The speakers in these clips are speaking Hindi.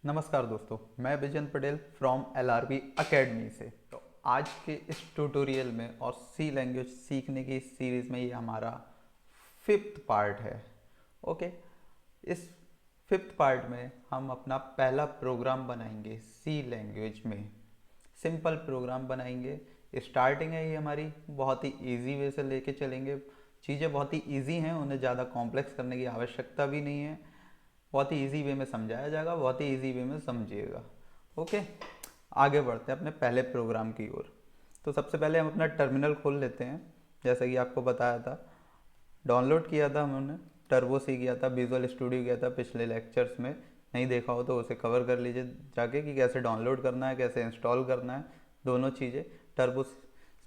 नमस्कार दोस्तों, मैं vision Patel from LRB academy से। तो आज के इस ट्यूटोरियल में और सी लैंग्वेज सीखने की सीरीज़ में ये हमारा फिफ्थ पार्ट है। ओके, इस फिफ्थ पार्ट में हम अपना पहला प्रोग्राम बनाएंगे सी लैंग्वेज में। सिंपल प्रोग्राम बनाएंगे। स्टार्टिंग है ये हमारी, बहुत ही इजी वे से लेके चलेंगे। चीज़ें बहुत ही इजी हैं, उन्हें ज़्यादा कॉम्प्लेक्स करने की आवश्यकता भी नहीं है। बहुत ही इजी वे में समझाया जाएगा, बहुत ही इजी वे में समझिएगा। ओके, आगे बढ़ते हैं अपने पहले प्रोग्राम की ओर। तो सबसे पहले हम अपना टर्मिनल खोल लेते हैं। जैसा कि आपको बताया था, डाउनलोड किया था हमने, टर्बो सी किया था, विजुअल स्टूडियो किया था पिछले लेक्चर्स में। नहीं देखा हो तो उसे कवर कर लीजिए जाके कि कैसे डाउनलोड करना है, कैसे इंस्टॉल करना है, दोनों चीज़ें। टर्बो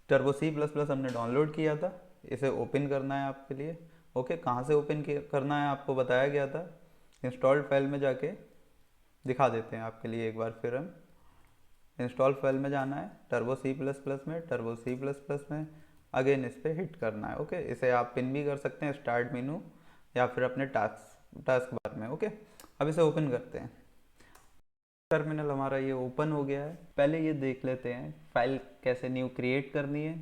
टर्बो C++ हमने डाउनलोड किया था, इसे ओपन करना है आपके लिए। ओके, कहाँ से ओपन करना है आपको बताया गया था। इंस्टॉल्ड फाइल में जाके दिखा देते हैं आपके लिए एक बार फिर हम। इंस्टॉल फाइल में जाना है, टर्बो C++ में, टर्बो C++ में अगेन इस पर हिट करना है। ओके, इसे आप पिन भी कर सकते हैं स्टार्ट मेनू या फिर अपने टास्क बार में। ओके, अब इसे ओपन करते हैं। टर्मिनल हमारा ये ओपन हो गया है। पहले ये देख लेते हैं फाइल कैसे न्यू क्रिएट करनी है,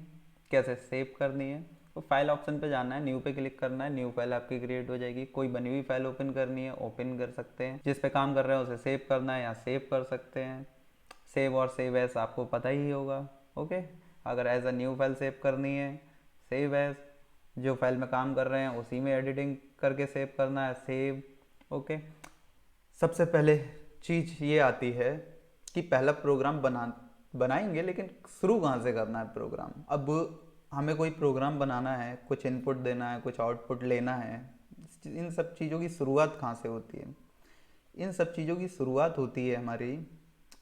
कैसे सेव करनी है। तो फाइल ऑप्शन पे जाना है, न्यू पे क्लिक करना है, न्यू फाइल आपकी क्रिएट हो जाएगी। कोई बनी हुई फाइल ओपन करनी है, ओपन कर सकते हैं। जिस पे काम कर रहे हैं उसे सेव करना है या सेव कर सकते हैं। सेव और सेव एज आपको पता ही होगा। ओके, अगर as a new file save करनी है, सेव एज, जो फाइल में काम कर रहे हैं उसी में एडिटिंग करके सेव करना है, सेव। ओके, सबसे पहले चीज़ ये आती है कि पहला प्रोग्राम बनाएंगे, लेकिन शुरू कहाँ से करना है प्रोग्राम। अब हमें कोई प्रोग्राम बनाना है, कुछ इनपुट देना है, कुछ आउटपुट लेना है। इन सब चीज़ों की शुरुआत कहाँ से होती है? इन सब चीज़ों की शुरुआत होती है हमारी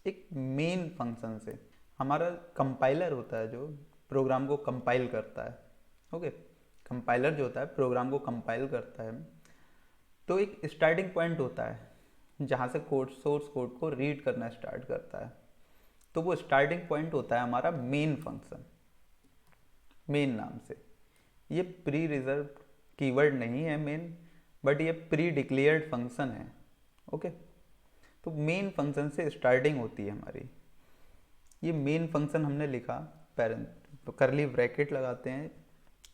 एक मेन फंक्शन से। हमारा कंपाइलर होता है जो प्रोग्राम को कंपाइल करता है। ओके, कंपाइलर जो होता है प्रोग्राम को कंपाइल करता है। तो एक स्टार्टिंग पॉइंट होता है जहाँ से कोड, सोर्स कोड को रीड करना स्टार्ट करता है। तो वो स्टार्टिंग पॉइंट होता है हमारा मेन फंक्शन, मेन नाम से। ये प्री रिजर्व कीवर्ड नहीं है मेन, बट ये प्री डिक्लेयर्ड फंक्शन है। ओके, तो मेन फंक्शन से स्टार्टिंग होती है हमारी। ये मेन फंक्शन हमने लिखा, पेरेंट तो करली ब्रैकेट लगाते हैं।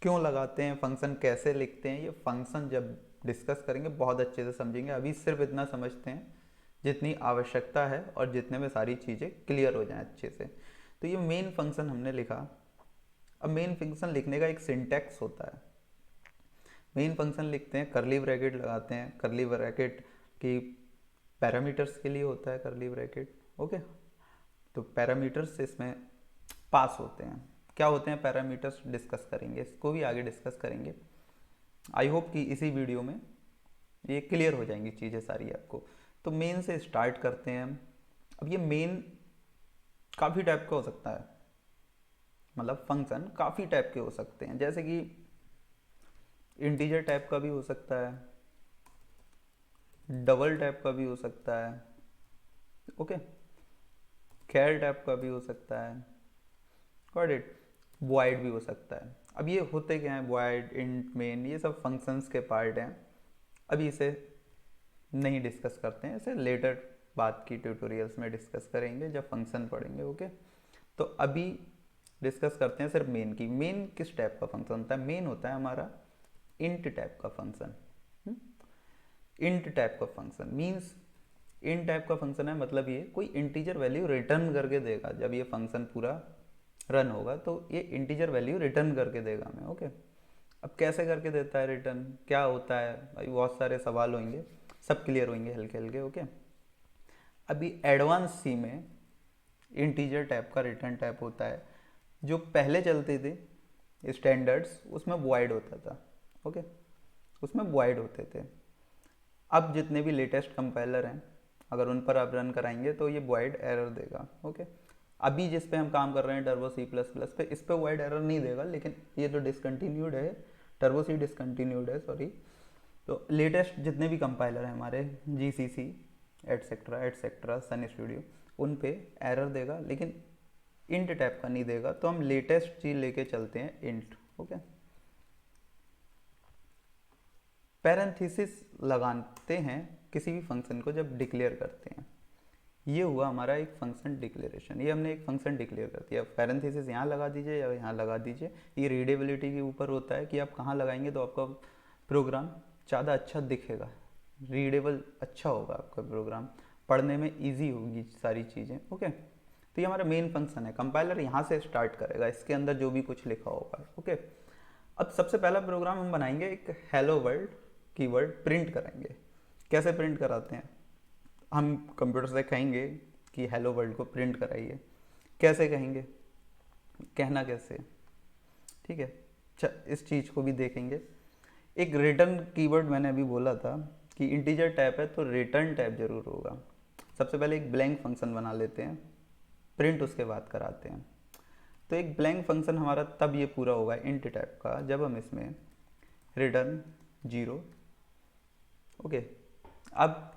क्यों लगाते हैं, फंक्शन कैसे लिखते हैं, ये फंक्शन जब डिस्कस करेंगे बहुत अच्छे से समझेंगे। अभी सिर्फ इतना समझते हैं जितनी आवश्यकता है और जितने में सारी चीज़ें क्लियर हो जाएं अच्छे से। तो ये मेन फंक्शन हमने लिखा। अब मेन फंक्शन लिखने का एक सिंटैक्स होता है। मेन फंक्शन लिखते हैं, करली ब्रैकेट लगाते हैं। करली ब्रैकेट की पैरामीटर्स के लिए होता है करली ब्रैकेट। ओके, तो पैरामीटर्स इसमें पास होते हैं। क्या होते हैं पैरामीटर्स, डिस्कस करेंगे, इसको भी आगे डिस्कस करेंगे। आई होप कि इसी वीडियो में ये क्लियर हो जाएंगी चीज़ें सारी आपको। तो मेन से स्टार्ट करते हैं हम। अब ये मेन काफ़ी टाइप का हो सकता है, मतलब फंक्शन काफ़ी टाइप के हो सकते हैं। जैसे कि इंटीजर टाइप का भी हो सकता है, डबल टाइप का भी हो सकता है। ओके, कैर टाइप का भी हो सकता है, गॉट इट। वॉइड भी हो सकता है। अब ये होते क्या हैं, वॉइड, इंट, मेन, ये सब फंक्शंस के पार्ट हैं। अभी इसे नहीं डिस्कस करते हैं, इसे लेटर बात की ट्यूटोरियल्स में डिस्कस करेंगे जब फंक्शन पढ़ेंगे। ओके, तो अभी डिस्कस करते हैं सिर्फ मेन की। मेन किस टाइप का फंक्शन होता है? मेन होता है हमारा इंट टाइप का फंक्शन। इंट टाइप का फंक्शन मीन्स, इन टाइप का फंक्शन है मतलब ये कोई इंटीजर वैल्यू रिटर्न करके देगा। जब ये फंक्शन पूरा रन होगा तो ये इंटीजर वैल्यू रिटर्न करके देगा हमें। ओके, अब कैसे करके देता है रिटर्न, क्या होता है भाई, बहुत सारे सवाल होंगे, सब क्लियर होंगे हल्के हल्के। ओके, अभी एडवांस सी में इंटीजर टाइप का रिटर्न टाइप होता है। जो पहले चलते थे स्टैंडर्ड्स, उसमें वॉइड होता था। ओके, उसमें वॉइड होते थे। अब जितने भी लेटेस्ट कंपाइलर हैं, अगर उन पर आप रन कराएंगे तो ये वॉइड एरर देगा। ओके, अभी जिस पे हम काम कर रहे हैं टर्बो C++ पे, इस पे वॉइड एरर नहीं देगा, लेकिन ये तो डिसकंटिन्यूड है, टर्बो सी डिसकंटिन्यूड है, सॉरी। तो लेटेस्ट जितने भी कंपाइलर हैं हमारे, GCC एटसेट्रा एटसेट्रा, सन स्टूडियो, उन पे एरर देगा, लेकिन इंट टाइप का नहीं देगा। तो हम लेटेस्ट चीज़ लेके चलते हैं, इंट। ओके, पैरेंथेसिस लगाते हैं किसी भी फंक्शन को जब डिक्लेयर करते हैं। ये हुआ हमारा एक फंक्शन डिक्लेरेशन। ये हमने एक फंक्शन डिक्लेयर कर दिया। पैरेंथेसिस यहाँ लगा दीजिए या यहाँ लगा दीजिए। ये रीडेबिलिटी के ऊपर होता है कि आप कहाँ लगाएंगे तो आपका प्रोग्राम ज़्यादा अच्छा दिखेगा, रीडेबल अच्छा होगा आपका प्रोग्राम, पढ़ने में ईजी होगी सारी चीज़ें। ओके, तो ये हमारा मेन फंक्शन है। कंपाइलर यहाँ से स्टार्ट करेगा, इसके अंदर जो भी कुछ लिखा होगा। ओके, अब सबसे पहला प्रोग्राम हम बनाएंगे, एक हेलो वर्ल्ड कीवर्ड प्रिंट करेंगे। कैसे प्रिंट कराते हैं, हम कंप्यूटर से कहेंगे कि हेलो वर्ल्ड को प्रिंट कराइए। कैसे कहेंगे, कहना कैसे, ठीक है, इस चीज़ को भी देखेंगे। एक रिटर्न कीवर्ड मैंने अभी बोला था कि इंटीजर टाइप है तो रिटर्न टाइप जरूर होगा। सबसे पहले एक ब्लैंक फंक्शन बना लेते हैं, प्रिंट उसके बाद कराते हैं। तो एक ब्लैंक फंक्शन हमारा तब ये पूरा होगा इंट टाइप का जब हम इसमें रिटर्न 0। ओके, अब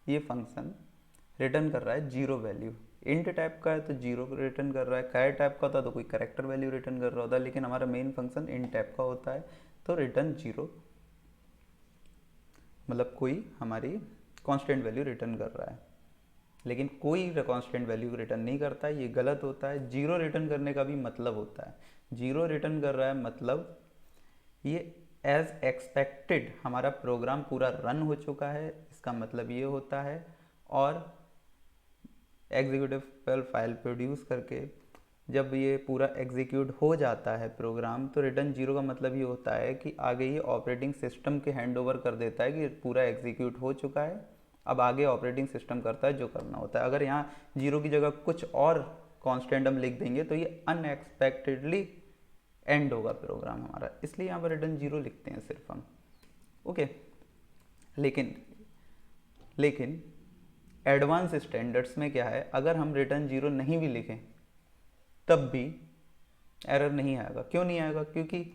ये फंक्शन रिटर्न कर रहा है 0 वैल्यू। इंट टाइप का है तो 0 रिटर्न कर रहा है, कैर टाइप का होता तो कोई करेक्टर वैल्यू रिटर्न कर रहा होता, लेकिन हमारा मेन फंक्शन इंट टाइप का होता है तो रिटर्न 0, मतलब कोई हमारी कांस्टेंट वैल्यू रिटर्न कर रहा है। लेकिन कोई कांस्टेंट वैल्यू रिटर्न नहीं करता है, ये गलत होता है। 0 रिटर्न करने का भी मतलब होता है, 0 रिटर्न कर रहा है मतलब ये एज एक्सपेक्टेड हमारा प्रोग्राम पूरा रन हो चुका है, इसका मतलब ये होता है। और एग्जीक्यूटिव फाइल प्रोड्यूस करके जब ये पूरा एग्जीक्यूट हो जाता है प्रोग्राम, तो रिटर्न 0 का मतलब ये होता है कि आगे ये ऑपरेटिंग सिस्टम के हैंड ओवर कर देता है कि पूरा एग्जीक्यूट हो चुका है, अब आगे ऑपरेटिंग सिस्टम करता है जो करना होता है। अगर यहाँ 0 की जगह कुछ और कांस्टेंट हम लिख देंगे तो ये अनएक्सपेक्टेडली एंड होगा प्रोग्राम हमारा, इसलिए यहाँ पर रिटर्न 0 लिखते हैं सिर्फ हम। ओके, लेकिन एडवांस स्टैंडर्ड्स में क्या है, अगर हम रिटर्न 0 नहीं भी लिखें तब भी एरर नहीं आएगा। क्यों नहीं आएगा, क्योंकि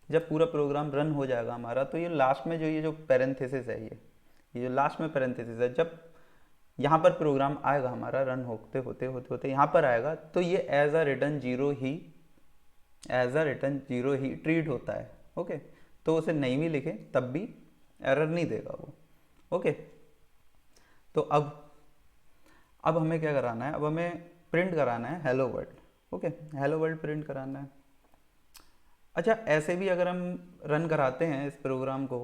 जब पूरा प्रोग्राम रन हो जाएगा हमारा तो ये लास्ट में जो पैरेंथेसिस है, ये जो लास्ट में पैरेंथेसिस है, जब यहाँ पर प्रोग्राम आएगा हमारा रन होते होते यहाँ पर आएगा तो ये एज अ रिटर्न 0 ही ट्रीट होता है। ओके, तो उसे नहीं भी लिखें तब भी एरर नहीं देगा वो। ओके, तो अब हमें क्या कराना है, अब हमें प्रिंट कराना है hello world. Okay, hello world print कराना है। अच्छा, ऐसे भी अगर हम रन कराते हैं इस प्रोग्राम को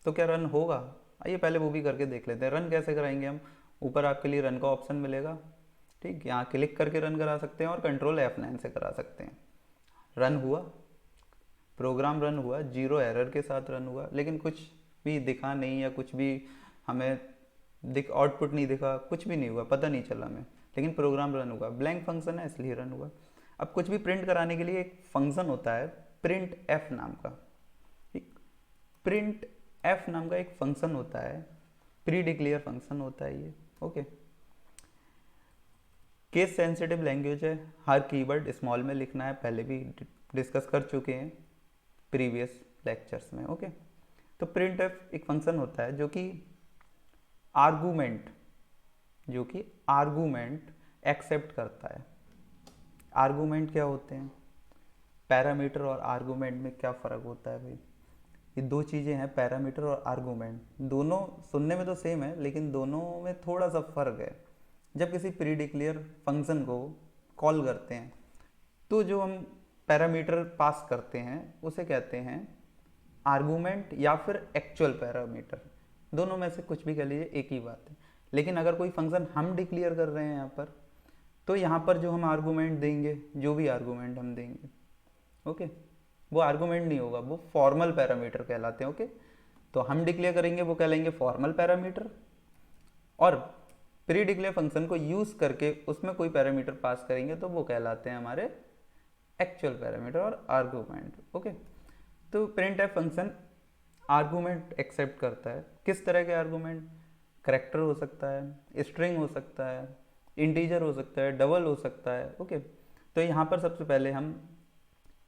तो क्या रन होगा, आइए पहले वो भी करके देख लेते हैं। रन कैसे कराएंगे हम, ऊपर आपके लिए रन का ऑप्शन मिलेगा, ठीक, यहाँ क्लिक करके रन करा सकते हैं और कंट्रोल F9 से करा सकते हैं। रन हुआ, प्रोग्राम रन हुआ, 0 एरर के साथ रन हुआ, लेकिन कुछ भी दिखा नहीं या कुछ भी हमें आउटपुट नहीं दिखा, कुछ भी नहीं हुआ, पता नहीं चला हमें, लेकिन प्रोग्राम रन हुआ। ब्लैंक फंक्शन है इसलिए रन हुआ। अब कुछ भी प्रिंट कराने के लिए एक फंक्शन होता है प्रिंट एफ नाम का, प्रिंट एफ नाम का एक फंक्शन होता है, प्री डिक्लेयर फंक्शन होता है ये। ओके, केस सेंसिटिव लैंग्वेज है, हर कीवर्ड स्मॉल में लिखना है, पहले भी डिस्कस कर चुके हैं प्रीवियस लेक्चर्स में। ओके, तो प्रिंट एफ एक फंक्शन होता है जो कि आर्गूमेंट एक्सेप्ट करता है। आर्गूमेंट क्या होते हैं, पैरामीटर और आर्गूमेंट में क्या फ़र्क होता है भाई, ये दो चीज़ें हैं, पैरामीटर और आर्गूमेंट। दोनों सुनने में तो सेम है लेकिन दोनों में थोड़ा सा फ़र्क है। जब किसी प्री डिक्लेयर फंक्शन को कॉल करते हैं तो जो हम पैरामीटर पास करते हैं उसे कहते हैं आर्गूमेंट या फिर एक्चुअल पैरामीटर, दोनों में से कुछ भी कह लीजिए, एक ही बात है। लेकिन अगर कोई फंक्शन हम डिक्लेयर कर रहे हैं यहाँ पर, तो यहाँ पर जो हम आर्गूमेंट देंगे, जो भी आर्गूमेंट हम देंगे, ओके, वो आर्गूमेंट नहीं होगा, वो फॉर्मल पैरामीटर कहलाते हैं। ओके, तो हम डिक्लेयर करेंगे वो कहलाएंगे फॉर्मल पैरामीटर, और प्री डिक्लेयर फंक्शन को यूज़ करके उसमें कोई पैरामीटर पास करेंगे तो वो कहलाते हैं हमारे एक्चुअल पैरामीटर और आर्गूमेंट। ओके, तो printf function argument accept करता है। किस तरह के आर्गूमेंट, करैक्टर हो सकता है, स्ट्रिंग हो सकता है, इंटीजर हो सकता है, डबल हो सकता है। ओके, तो यहाँ पर सबसे पहले हम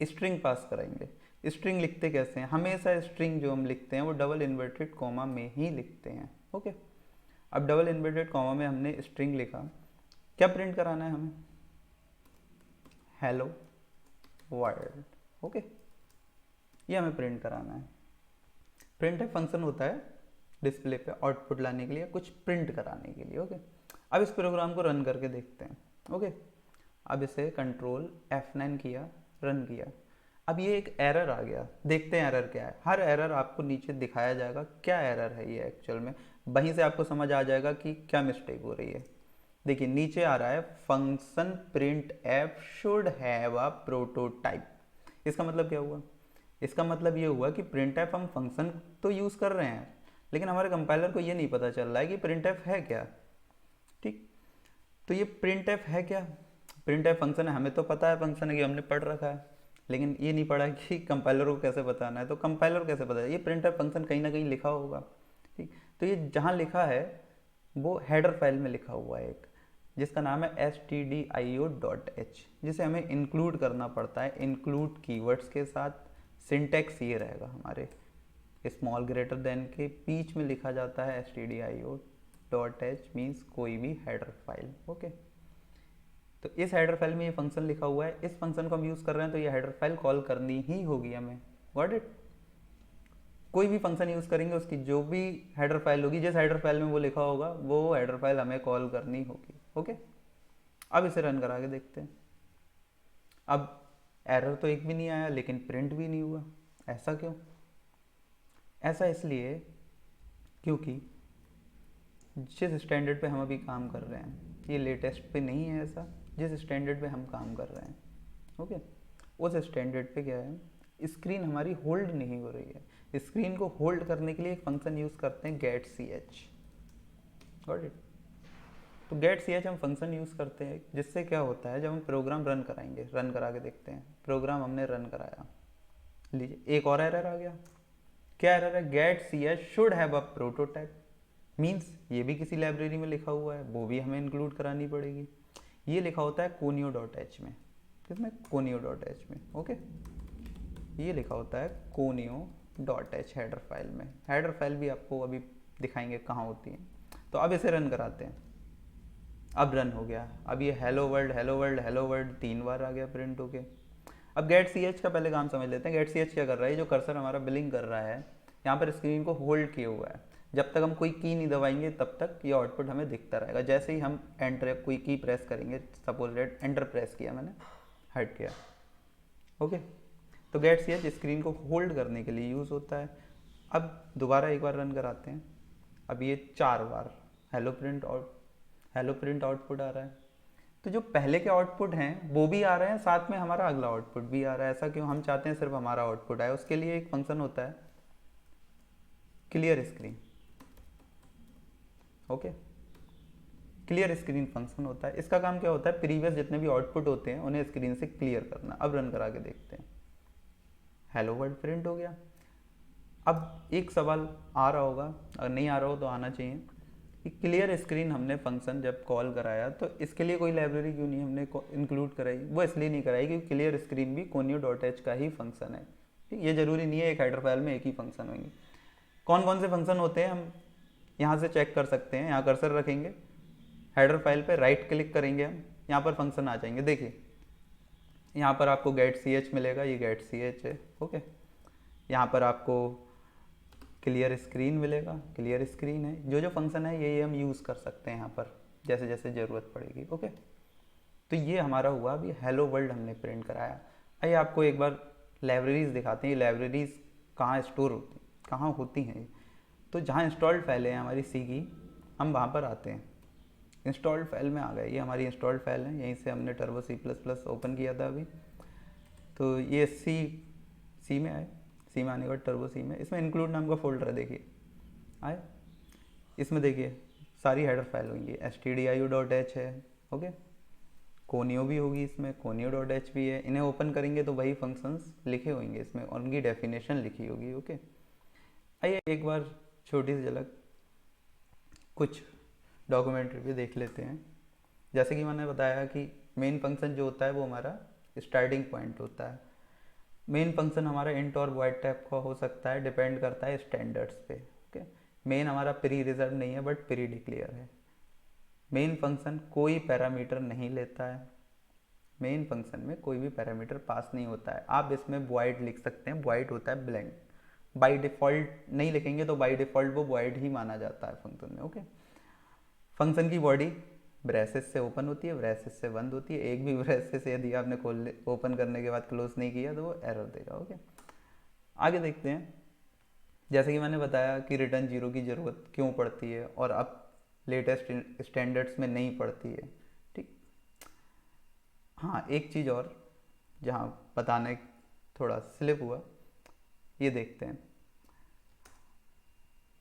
स्ट्रिंग पास कराएंगे। स्ट्रिंग लिखते कैसे हैं, हमेशा स्ट्रिंग जो हम लिखते हैं वो डबल इन्वर्टेड कॉमा में ही लिखते हैं। ओके, अब डबल इन्वर्टेड कॉमा में हमने स्ट्रिंग लिखा, क्या प्रिंट कराना है हमें, हेलो वर्ल्ड। ओके, ये हमें प्रिंट कराना है। प्रिंट एक फंक्शन होता है डिस्प्ले पे आउटपुट लाने के लिए, कुछ प्रिंट कराने के लिए। ओके, अब इस प्रोग्राम को रन करके देखते हैं। ओके, अब इसे कंट्रोल F9 किया, रन किया। अब ये एक एरर आ गया, देखते हैं एरर क्या है। हर एरर आपको नीचे दिखाया जाएगा क्या एरर है ये एक्चुअल में, वहीं से आपको समझ आ जाएगा कि क्या मिस्टेक हो रही है। देखिए नीचे आ रहा है function print F should have a prototype. इसका मतलब क्या हुआ? इसका मतलब ये हुआ कि प्रिंट एफ हम फंक्शन तो यूज़ कर रहे हैं, लेकिन हमारे कंपाइलर को ये नहीं पता चल रहा है कि प्रिंट एफ है क्या। ठीक, तो ये प्रिंट एफ है क्या? प्रिंट एफ फंक्शन है, हमें तो पता है फंक्शन है कि हमने पढ़ रखा है, लेकिन ये नहीं पढ़ा कि कंपाइलर को कैसे बताना है। तो कंपाइलर को कैसे पता है? ये प्रिंट एफ फंक्शन कहीं ना कहीं लिखा होगा। ठीक, तो ये जहाँ लिखा है वो हेडर फाइल में लिखा हुआ है एक, जिसका नाम है stdio.h, जिसे हमें इंक्लूड करना पड़ता है इंक्लूड कीवर्ड्स के साथ। सिंटेक्स ये रहेगा हमारे, स्मॉल ग्रेटर देन के बीच में लिखा जाता है stdio.h, मीन्स कोई भी हेडर फाइल। ओके, तो इस हेडर फाइल में ये फंक्शन लिखा हुआ है, इस फंक्शन को हम यूज़ कर रहे हैं, तो ये हेडर फाइल कॉल करनी ही होगी हमें। Got it? कोई भी फंक्शन यूज़ करेंगे उसकी जो भी हेडर फाइल होगी, जिस हेडर फाइल में वो लिखा होगा, वो हेडर फाइल हमें कॉल करनी होगी। ओके, अब इसे रन करा के देखते हैं। अब एरर तो एक भी नहीं आया, लेकिन प्रिंट भी नहीं हुआ। ऐसा क्यों? ऐसा इसलिए क्योंकि जिस स्टैंडर्ड पे हम अभी काम कर रहे हैं, ये लेटेस्ट पे नहीं है ऐसा। जिस स्टैंडर्ड पे हम काम कर रहे हैं, ओके, उस स्टैंडर्ड पे क्या है, स्क्रीन हमारी होल्ड नहीं हो रही है। स्क्रीन को होल्ड करने के लिए एक फंक्शन यूज़ करते हैं get C H. Got it? तो गेट सी एच हम फंक्शन यूज़ करते हैं, जिससे क्या होता है, जब हम प्रोग्राम रन कराएंगे, रन करा के देखते हैं। प्रोग्राम हमने रन कराया, लीजिए एक और एरर आ गया। क्या एरर है? Get C H should have a prototype. Means ये भी किसी लाइब्रेरी में लिखा हुआ है, वो भी हमें इंक्लूड करानी पड़ेगी। ये लिखा होता है conio.h में। किसमें? conio.h में। ओके, ये लिखा होता है conio.h हेडर फाइल में। हेडर फाइल भी आपको अभी दिखाएंगे कहाँ होती है। तो अब इसे रन कराते हैं। अब रन हो गया। अब ये hello world hello world hello world 3 बार आ गया प्रिंट होके। अब गेट सी एच का पहले काम समझ लेते हैं। गेट सी एच क्या कर रहा है? जो कर्सर हमारा बिलिंग कर रहा है, यहाँ पर स्क्रीन को होल्ड किए हुआ है। जब तक हम कोई की नहीं दबाएंगे तब तक ये आउटपुट हमें दिखता रहेगा। जैसे ही हम एंटर कोई की प्रेस करेंगे, सपोज दैट एंटर प्रेस किया मैंने, हट गया। ओके, तो गेट सी एच स्क्रीन को होल्ड करने के लिए यूज़ होता है। अब दोबारा एक बार रन कराते हैं। अब ये 4 बार हेलो प्रिंट आउटपुट आ रहा है। तो जो पहले के आउटपुट हैं वो भी आ रहे हैं, साथ में हमारा अगला आउटपुट भी आ रहा है। ऐसा क्यों? हम चाहते हैं सिर्फ हमारा आउटपुट आए। उसके लिए एक फंक्शन होता है clear screen. Okay, clear screen function होता है। इसका काम क्या होता है? प्रीवियस जितने भी आउटपुट होते हैं उन्हें स्क्रीन से क्लियर करना। अब रन करा के देखते हैं। हेलो वर्ल्ड प्रिंट हो गया। अब एक सवाल आ रहा होगा, अगर नहीं आ रहा हो तो आना चाहिए, कि क्लियर स्क्रीन हमने फंक्शन जब कॉल कराया तो इसके लिए कोई लाइब्रेरी क्यों नहीं हमने इंक्लूड कराई? वो इसलिए नहीं कराई क्योंकि क्लियर स्क्रीन भी conio.h का ही फंक्शन है। ठीक, ये जरूरी नहीं है एक हेडर फाइल में एक ही फंक्शन होंगे। कौन कौन से फंक्शन होते हैं हम यहाँ से चेक कर सकते हैं। यहाँ कर्सर रखेंगे, हेडर फाइल पे राइट क्लिक करेंगे, हम यहाँ पर फंक्शन आ जाएंगे। देखिए यहाँ पर आपको गेट सी एच मिलेगा, ये गेट सी एच है। ओके, यहाँ पर आपको क्लियर स्क्रीन मिलेगा, क्लियर स्क्रीन है। जो जो फंक्शन है ये हम यूज़ कर सकते हैं यहाँ पर जैसे जैसे ज़रूरत पड़ेगी। ओके, तो ये हमारा हुआ अभी हेलो वर्ल्ड हमने प्रिंट कराया। आइए आपको एक बार लाइब्रेरीज दिखाते हैं। ये लाइब्रेरीज कहाँ स्टोर होती, कहाँ होती हैं। तो जहाँ इंस्टॉल्ड फाइल है हमारी सी की, हम वहाँ पर आते हैं। इंस्टॉल्ड फाइल में आ गए, ये हमारी इंस्टॉल्ड फाइल है। यहीं से हमने टर्बो C++ ओपन किया था अभी। तो ये सी में आए, सी में आने के बाद टर्बो सी में, इसमें इंक्लूड नाम का फोल्डर है। देखिए आए, इसमें देखिए सारी हेडर फाइल होंगी। stdio.h है। ओके, कोनियो भी होगी इसमें, conio.h भी है। इन्हें ओपन करेंगे तो वही फंक्शंस लिखे होंगे इसमें और उनकी डेफिनेशन लिखी होगी। ओके, आइए एक बार छोटी सी झलक कुछ डॉक्यूमेंट्री भी देख लेते हैं। जैसे कि मैंने बताया कि मेन फंक्शन जो होता है वो हमारा स्टार्टिंग पॉइंट होता है। मेन फंक्शन हमारा इंट और वॉइड टाइप का हो सकता है, डिपेंड करता है स्टैंडर्ड्स पे। ओके, मेन हमारा प्री रिजर्व नहीं है बट प्री डिक्लेयर है। मेन फंक्शन कोई पैरामीटर नहीं लेता है। मेन फंक्शन में कोई भी पैरामीटर पास नहीं होता है। आप इसमें वॉइड लिख सकते हैं, वॉइड होता है ब्लैंक। बाय डिफ़ॉल्ट नहीं लिखेंगे तो बाय डिफ़ॉल्ट वो वॉइड ही माना जाता है फंक्शन में। ओके, फंक्शन की बॉडी ब्रेसेस से ओपन होती है, ब्रेसेस से बंद होती है। एक भी ब्रेसेस यदि आपने खोल ओपन करने के बाद क्लोज नहीं किया तो वो एरर देगा। ओके, आगे देखते हैं। जैसे कि मैंने बताया कि रिटर्न जीरो की ज़रूरत क्यों पड़ती है और अब लेटेस्ट स्टैंडर्ड्स में नहीं पड़ती है। ठीक, हाँ एक चीज़ और जहाँ बताने थोड़ा स्लिप हुआ, ये देखते हैं।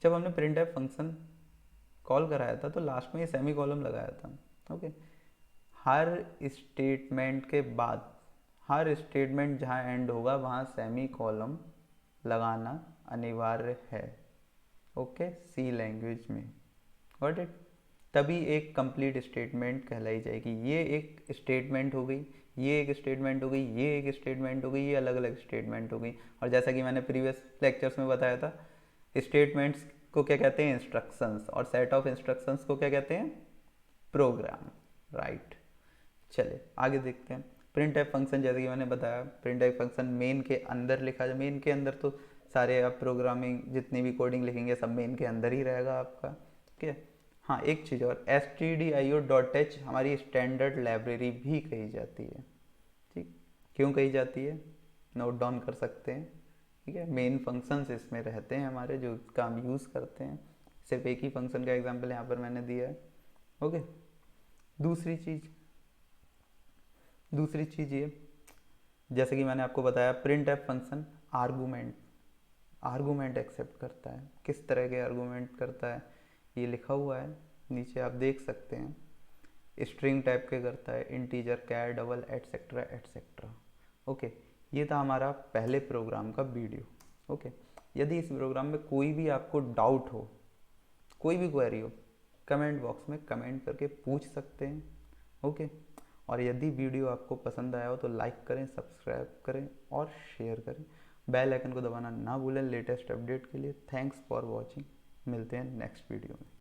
जब हमने प्रिंट एफ फंक्शन कॉल कराया था तो लास्ट में ये सेमी कॉलम लगाया था। ओके, हर स्टेटमेंट के बाद, हर स्टेटमेंट जहाँ एंड होगा वहाँ सेमी कॉलम लगाना अनिवार्य है। ओके, सी लैंग्वेज में। Got it? तभी एक कंप्लीट स्टेटमेंट कहलाई जाएगी। ये एक स्टेटमेंट हो गई, ये एक स्टेटमेंट हो गई, ये एक स्टेटमेंट हो गई, ये अलग अलग स्टेटमेंट हो गई। और जैसा कि मैंने प्रीवियस लेक्चर्स में बताया था, स्टेटमेंट्स को क्या कहते हैं? इंस्ट्रक्शंस। और सेट ऑफ इंस्ट्रक्शंस को क्या कहते हैं? प्रोग्राम। राइट, चले आगे देखते हैं। प्रिंट एफ फंक्शन, जैसे कि मैंने बताया, प्रिंट एफ फंक्शन मेन के अंदर लिखा जाए। मेन के अंदर तो सारे आप प्रोग्रामिंग जितनी भी कोडिंग लिखेंगे सब मेन के अंदर ही रहेगा आपका। ठीक है, हाँ एक चीज़ और, stdio.h हमारी स्टैंडर्ड लाइब्रेरी भी कही जाती है। ठीक, क्यों कही जाती है नोट डाउन कर सकते हैं। ठीक है, मेन फंक्शंस इसमें रहते हैं हमारे जो का हम यूज़ करते हैं। सिर्फ एक ही फंक्शन का एग्जांपल यहाँ पर मैंने दिया है। ओके, दूसरी चीज़ ये, जैसे कि मैंने आपको बताया printf function argument accept करता है। किस तरह के आर्गूमेंट करता है ये लिखा हुआ है नीचे, आप देख सकते हैं। स्ट्रिंग टाइप के करता है, इंटीजर, कैर, डबल, एटसेट्रा एटसेट्रा। ओके, ये था हमारा पहले प्रोग्राम का वीडियो। ओके, यदि इस प्रोग्राम में कोई भी आपको डाउट हो, कोई भी क्वेरी हो, कमेंट बॉक्स में कमेंट करके पूछ सकते हैं। ओके, और यदि वीडियो आपको पसंद आया हो तो लाइक करें, सब्सक्राइब करें और शेयर करें। बेल आइकन को दबाना ना भूलें लेटेस्ट अपडेट के लिए। थैंक्स फॉर वॉचिंग, मिलते हैं नेक्स्ट वीडियो में।